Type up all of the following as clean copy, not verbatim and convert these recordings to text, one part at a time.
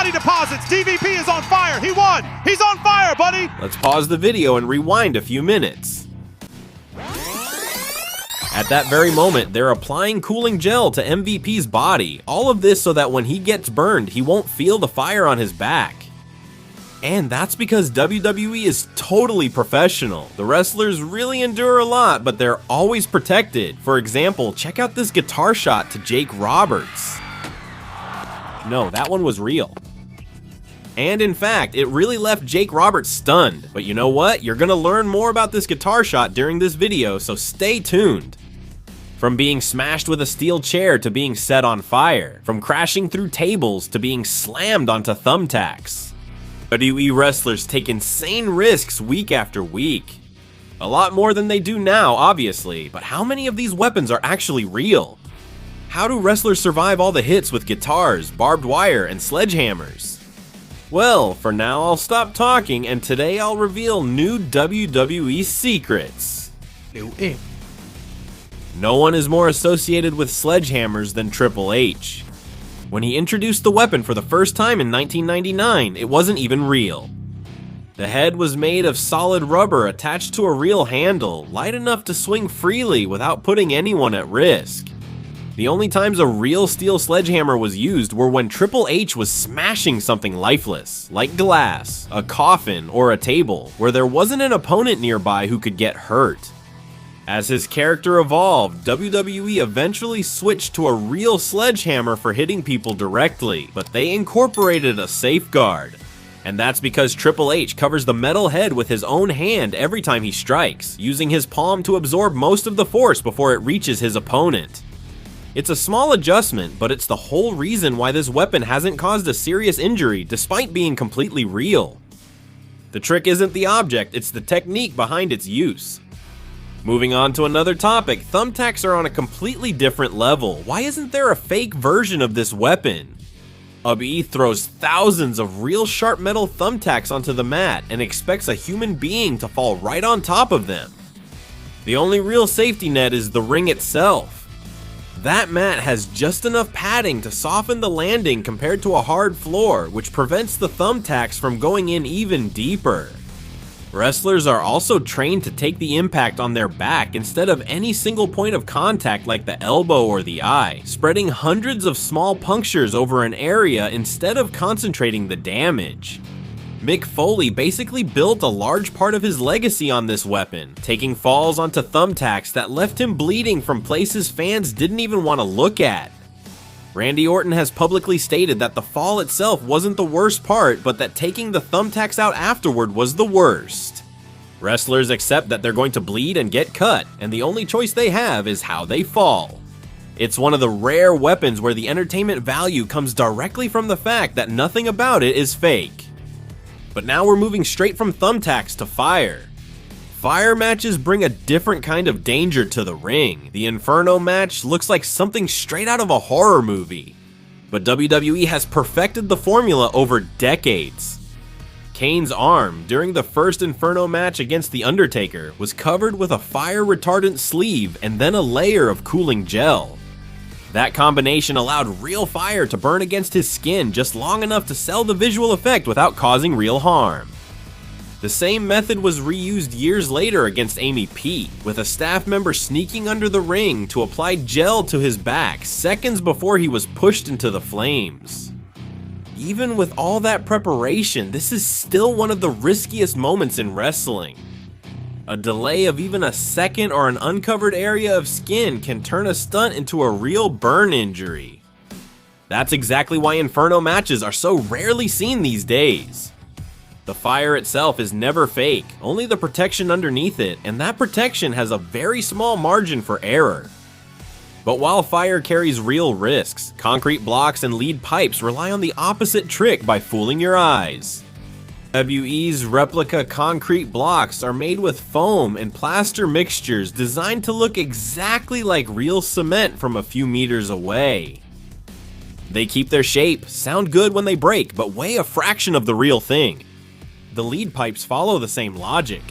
body deposits. DVP is on fire. He won. He's on fire, buddy. Let's pause the video and rewind a few minutes. At that very moment, they're applying cooling gel to MVP's body. All of this so that when he gets burned, he won't feel the fire on his back. And that's because WWE is totally professional. The wrestlers really endure a lot, but they're always protected. For example, check out this guitar shot to Jake Roberts. No, that one was real. And in fact, it really left Jake Roberts stunned. But you know what? You're gonna learn more about this guitar shot during this video, so stay tuned. From being smashed with a steel chair to being set on fire. From crashing through tables to being slammed onto thumbtacks. WWE wrestlers take insane risks week after week. A lot more than they do now, obviously, but how many of these weapons are actually real? How do wrestlers survive all the hits with guitars, barbed wire, and sledgehammers? Well, for now I'll stop talking, and today I'll reveal new WWE secrets. No one is more associated with sledgehammers than Triple H. When he introduced the weapon for the first time in 1999, it wasn't even real. The head was made of solid rubber attached to a real handle, light enough to swing freely without putting anyone at risk. The only times a real steel sledgehammer was used were when Triple H was smashing something lifeless, like glass, a coffin, or a table, where there wasn't an opponent nearby who could get hurt. As his character evolved, WWE eventually switched to a real sledgehammer for hitting people directly, but they incorporated a safeguard. And that's because Triple H covers the metal head with his own hand every time he strikes, using his palm to absorb most of the force before it reaches his opponent. It's a small adjustment, but it's the whole reason why this weapon hasn't caused a serious injury despite being completely real. The trick isn't the object, it's the technique behind its use. Moving on to another topic, thumbtacks are on a completely different level. Why isn't there a fake version of this weapon? WWE throws thousands of real sharp metal thumbtacks onto the mat and expects a human being to fall right on top of them. The only real safety net is the ring itself. That mat has just enough padding to soften the landing compared to a hard floor, which prevents the thumbtacks from going in even deeper. Wrestlers are also trained to take the impact on their back instead of any single point of contact like the elbow or the eye, spreading hundreds of small punctures over an area instead of concentrating the damage. Mick Foley basically built a large part of his legacy on this weapon, taking falls onto thumbtacks that left him bleeding from places fans didn't even want to look at. Randy Orton has publicly stated that the fall itself wasn't the worst part, but that taking the thumbtacks out afterward was the worst. Wrestlers accept that they're going to bleed and get cut, and the only choice they have is how they fall. It's one of the rare weapons where the entertainment value comes directly from the fact that nothing about it is fake. But now we're moving straight from thumbtacks to fire. Fire matches bring a different kind of danger to the ring. The Inferno match looks like something straight out of a horror movie. But WWE has perfected the formula over decades. Kane's arm, during the first Inferno match against The Undertaker, was covered with a fire retardant sleeve and then a layer of cooling gel. That combination allowed real fire to burn against his skin just long enough to sell the visual effect without causing real harm. The same method was reused years later against Amy Pete, with a staff member sneaking under the ring to apply gel to his back seconds before he was pushed into the flames. Even with all that preparation, this is still one of the riskiest moments in wrestling. A delay of even a second or an uncovered area of skin can turn a stunt into a real burn injury. That's exactly why Inferno matches are so rarely seen these days. The fire itself is never fake, only the protection underneath it, and that protection has a very small margin for error. But while fire carries real risks, concrete blocks and lead pipes rely on the opposite trick by fooling your eyes. WWE's replica concrete blocks are made with foam and plaster mixtures designed to look exactly like real cement from a few meters away. They keep their shape, sound good when they break, but weigh a fraction of the real thing. The lead pipes follow the same logic.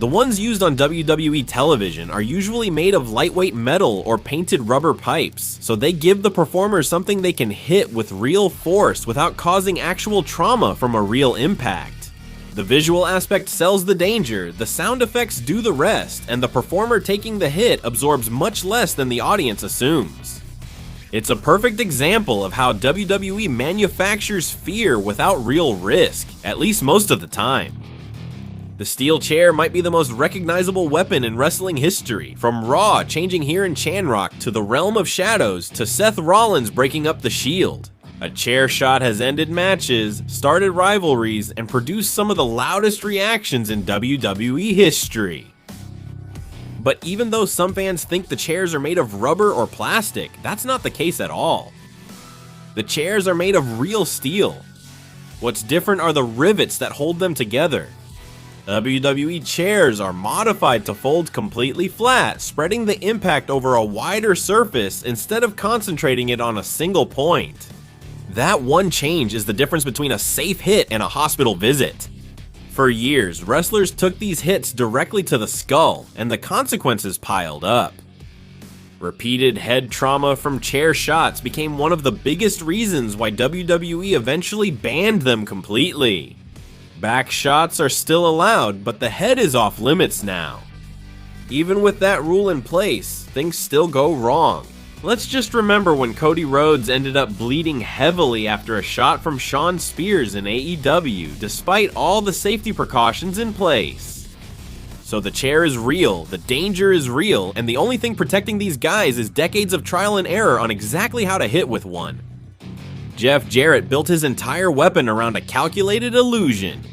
The ones used on WWE television are usually made of lightweight metal or painted rubber pipes, so they give the performer something they can hit with real force without causing actual trauma from a real impact. The visual aspect sells the danger, the sound effects do the rest, and the performer taking the hit absorbs much less than the audience assumes. It's a perfect example of how WWE manufactures fear without real risk, at least most of the time. The steel chair might be the most recognizable weapon in wrestling history, from Raw changing here in Shamrock to the Realm of Shadows to Seth Rollins breaking up the Shield. A chair shot has ended matches, started rivalries, and produced some of the loudest reactions in WWE history. But even though some fans think the chairs are made of rubber or plastic, that's not the case at all. The chairs are made of real steel. What's different are the rivets that hold them together. WWE chairs are modified to fold completely flat, spreading the impact over a wider surface instead of concentrating it on a single point. That one change is the difference between a safe hit and a hospital visit. For years, wrestlers took these hits directly to the skull, and the consequences piled up. Repeated head trauma from chair shots became one of the biggest reasons why WWE eventually banned them completely. Back shots are still allowed, but the head is off limits now. Even with that rule in place, things still go wrong. Let's just remember when Cody Rhodes ended up bleeding heavily after a shot from Shawn Spears in AEW, despite all the safety precautions in place. So the chair is real, the danger is real, and the only thing protecting these guys is decades of trial and error on exactly how to hit with one. Jeff Jarrett built his entire weapon around a calculated illusion.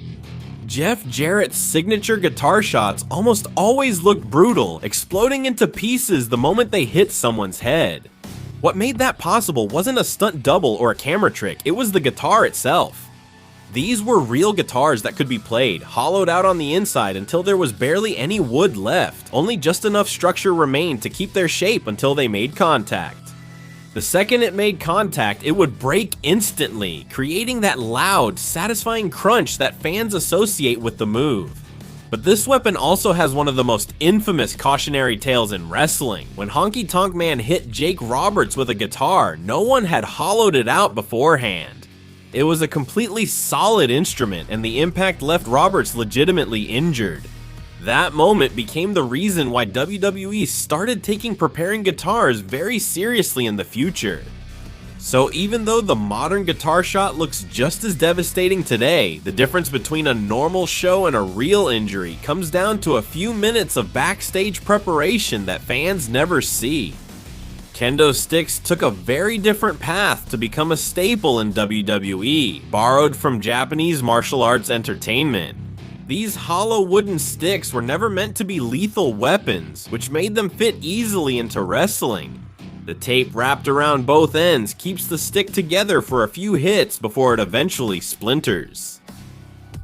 Jeff Jarrett's signature guitar shots almost always look brutal, exploding into pieces the moment they hit someone's head. What made that possible wasn't a stunt double or a camera trick, it was the guitar itself. These were real guitars that could be played, hollowed out on the inside until there was barely any wood left, only just enough structure remained to keep their shape until they made contact. The second it made contact, it would break instantly, creating that loud, satisfying crunch that fans associate with the move. But this weapon also has one of the most infamous cautionary tales in wrestling. When Honky Tonk Man hit Jake Roberts with a guitar, no one had hollowed it out beforehand. It was a completely solid instrument, and the impact left Roberts legitimately injured. That moment became the reason why WWE started taking preparing guitars very seriously in the future. So even though the modern guitar shot looks just as devastating today, the difference between a normal show and a real injury comes down to a few minutes of backstage preparation that fans never see. Kendo sticks took a very different path to become a staple in WWE, borrowed from Japanese martial arts entertainment. These hollow wooden sticks were never meant to be lethal weapons, which made them fit easily into wrestling. The tape wrapped around both ends keeps the stick together for a few hits before it eventually splinters.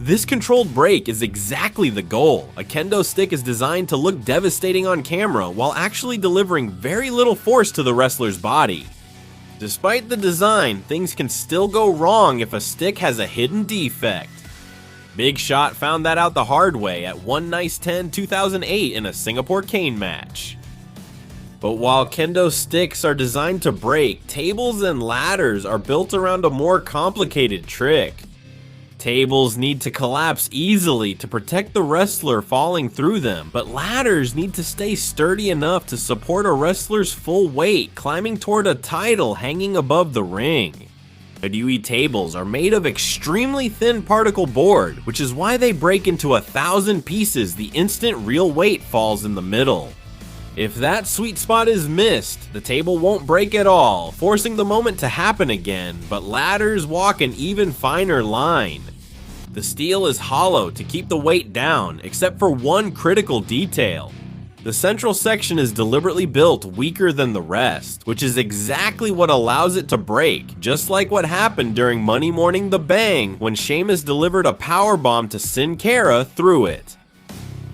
This controlled break is exactly the goal. A kendo stick is designed to look devastating on camera while actually delivering very little force to the wrestler's body. Despite the design, things can still go wrong if a stick has a hidden defect. Big Shot found that out the hard way at One Nice 10 2008 in a Singapore cane match. But while kendo sticks are designed to break, tables and ladders are built around a more complicated trick. Tables need to collapse easily to protect the wrestler falling through them, but ladders need to stay sturdy enough to support a wrestler's full weight climbing toward a title hanging above the ring. WWE tables are made of extremely thin particle board, which is why they break into 1,000 pieces the instant real weight falls in the middle. If that sweet spot is missed, the table won't break at all, forcing the moment to happen again, but ladders walk an even finer line. The steel is hollow to keep the weight down, except for one critical detail. The central section is deliberately built weaker than the rest, which is exactly what allows it to break, just like what happened during Monday Morning The Bang when Sheamus delivered a powerbomb to Sin Cara through it.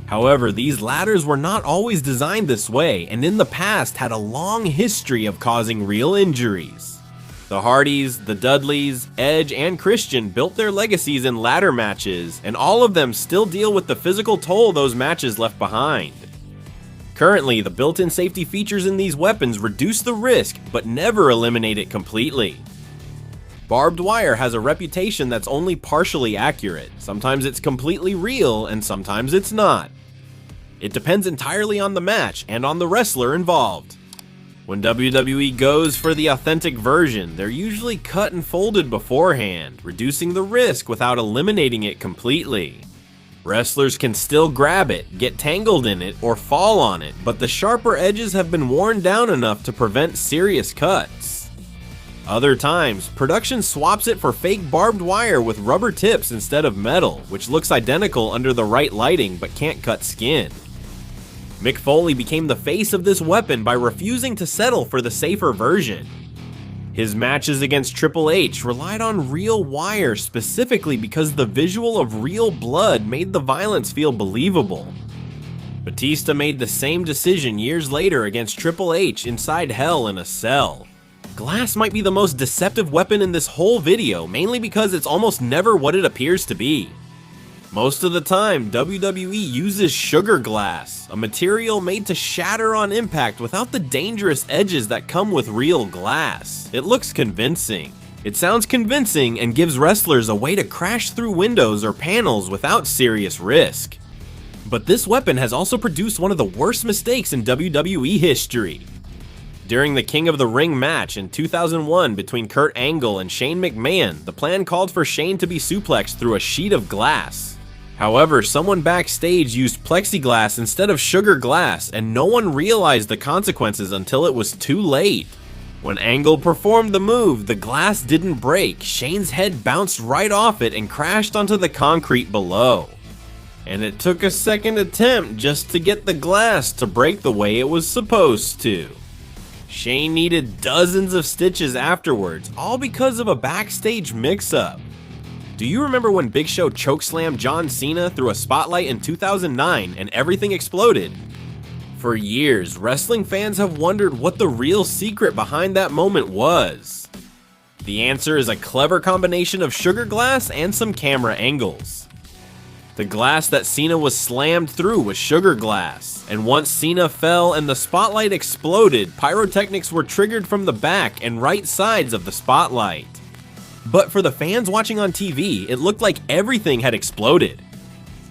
However, these ladders were not always designed this way, and in the past had a long history of causing real injuries. The Hardys, the Dudleys, Edge, and Christian built their legacies in ladder matches, and all of them still deal with the physical toll those matches left behind. Currently, the built-in safety features in these weapons reduce the risk, but never eliminate it completely. Barbed wire has a reputation that's only partially accurate. Sometimes it's completely real, and sometimes it's not. It depends entirely on the match and on the wrestler involved. When WWE goes for the authentic version, they're usually cut and folded beforehand, reducing the risk without eliminating it completely. Wrestlers can still grab it, get tangled in it, or fall on it, but the sharper edges have been worn down enough to prevent serious cuts. Other times, production swaps it for fake barbed wire with rubber tips instead of metal, which looks identical under the right lighting but can't cut skin. Mick Foley became the face of this weapon by refusing to settle for the safer version. His matches against Triple H relied on real wire specifically because the visual of real blood made the violence feel believable. Batista made the same decision years later against Triple H inside Hell in a cell. Glass might be the most deceptive weapon in this whole video, mainly because it's almost never what it appears to be. Most of the time, WWE uses sugar glass, a material made to shatter on impact without the dangerous edges that come with real glass. It looks convincing. It sounds convincing and gives wrestlers a way to crash through windows or panels without serious risk. But this weapon has also produced one of the worst mistakes in WWE history. During the King of the Ring match in 2001 between Kurt Angle and Shane McMahon, the plan called for Shane to be suplexed through a sheet of glass. However, someone backstage used plexiglass instead of sugar glass, and no one realized the consequences until it was too late. When Angle performed the move, the glass didn't break. Shane's head bounced right off it and crashed onto the concrete below. And it took a second attempt just to get the glass to break the way it was supposed to. Shane needed dozens of stitches afterwards, all because of a backstage mix-up. Do you remember when Big Show chokeslammed John Cena through a spotlight in 2009 and everything exploded? For years, wrestling fans have wondered what the real secret behind that moment was. The answer is a clever combination of sugar glass and some camera angles. The glass that Cena was slammed through was sugar glass, and once Cena fell and the spotlight exploded, pyrotechnics were triggered from the back and right sides of the spotlight. But for the fans watching on TV, it looked like everything had exploded.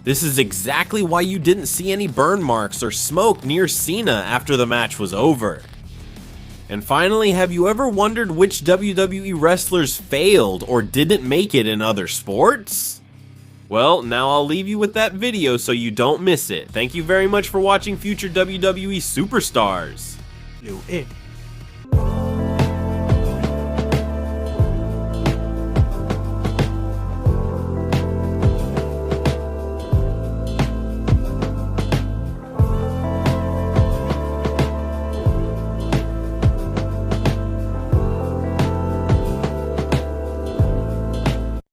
This is exactly why you didn't see any burn marks or smoke near Cena after the match was over. And finally, have you ever wondered which WWE wrestlers failed or didn't make it in other sports? Well, now I'll leave you with that video so you don't miss it. Thank you very much for watching future WWE Superstars.